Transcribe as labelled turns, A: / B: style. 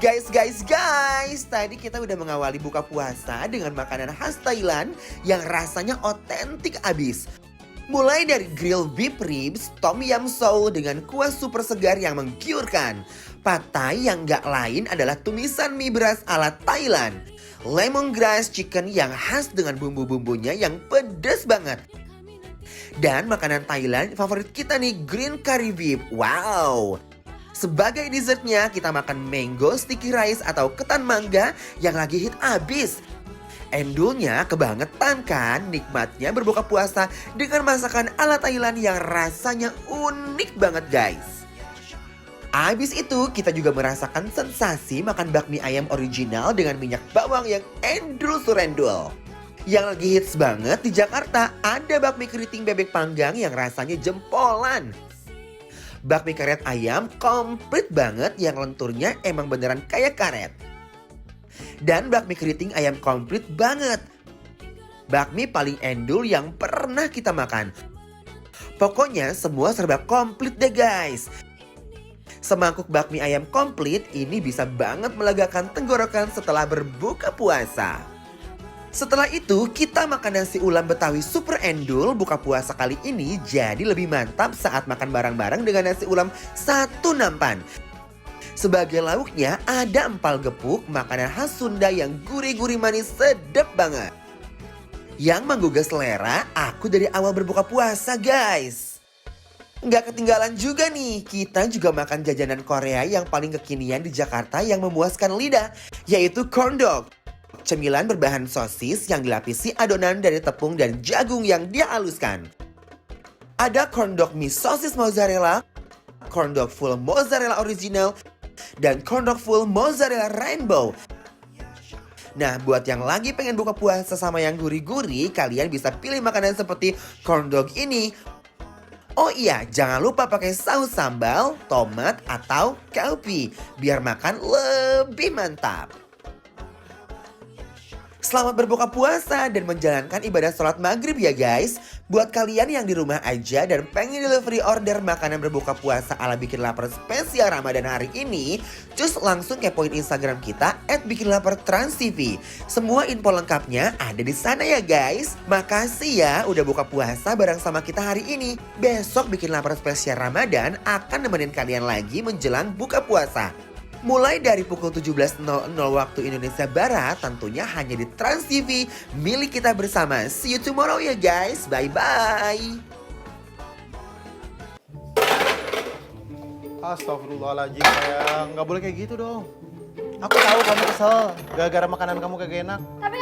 A: Guys, tadi kita udah mengawali buka puasa dengan makanan khas Thailand yang rasanya otentik abis. Mulai dari grilled beef ribs, tom yum soul dengan kuah super segar yang menggiurkan. Pad Thai yang gak lain adalah tumisan mie beras ala Thailand. Lemongrass chicken yang khas dengan bumbu-bumbunya yang pedas banget. Dan makanan Thailand favorit kita nih, green curry beef. Wow! Sebagai dessertnya kita makan mango sticky rice atau ketan mangga yang lagi hit abis. Endulnya kebangetan kan nikmatnya berbuka puasa dengan masakan ala Thailand yang rasanya unik banget guys. Abis itu kita juga merasakan sensasi makan bakmi ayam original dengan minyak bawang yang endul surendul. Yang lagi hits banget di Jakarta ada bakmi keriting bebek panggang yang rasanya jempolan. Bakmi karet ayam komplit banget yang lenturnya emang beneran kayak karet. Dan bakmi keriting ayam komplit banget. Bakmi paling endul yang pernah kita makan. Pokoknya semua serba komplit deh guys. Semangkuk bakmi ayam komplit ini bisa banget melegakan tenggorokan setelah berbuka puasa. Setelah itu kita makan nasi ulam Betawi super endul. Buka puasa kali ini jadi lebih mantap saat makan bareng-bareng dengan nasi ulam satu nampan. Sebagai lauknya ada empal gepuk, makanan khas Sunda yang gurih-gurih manis sedap banget. Yang menggugah selera aku dari awal berbuka puasa guys. Nggak ketinggalan juga nih, kita juga makan jajanan Korea yang paling kekinian di Jakarta yang memuaskan lidah, yaitu corn dog. Cemilan berbahan sosis yang dilapisi adonan dari tepung dan jagung yang dihaluskan. Ada corn dog mie sosis mozzarella, corn dog full mozzarella original, dan corn dog full mozzarella rainbow. Nah, buat yang lagi pengen buka puasa sama yang gurih-gurih, kalian bisa pilih makanan seperti corn dog ini. Oh iya, jangan lupa pakai saus sambal, tomat, atau kaupi, biar makan lebih mantap. Selamat berbuka puasa dan menjalankan ibadah sholat maghrib ya guys. Buat kalian yang di rumah aja dan pengen delivery order makanan berbuka puasa ala bikin lapar spesial Ramadan hari ini, cus langsung kepoin Instagram kita @bikinlapartransTV. Semua info lengkapnya ada di sana ya guys. Makasih ya udah buka puasa bareng sama kita hari ini. Besok bikin lapar spesial Ramadan akan nemenin kalian lagi menjelang buka puasa. Mulai dari pukul 17.00 waktu Indonesia Barat, tentunya hanya di Trans TV milik kita bersama. See you tomorrow ya guys, bye-bye.
B: Astagfirullahaladzim sayang, nggak boleh kayak gitu dong. Aku tahu kamu kesel, gara-gara makanan kamu kagak enak.
C: Tapi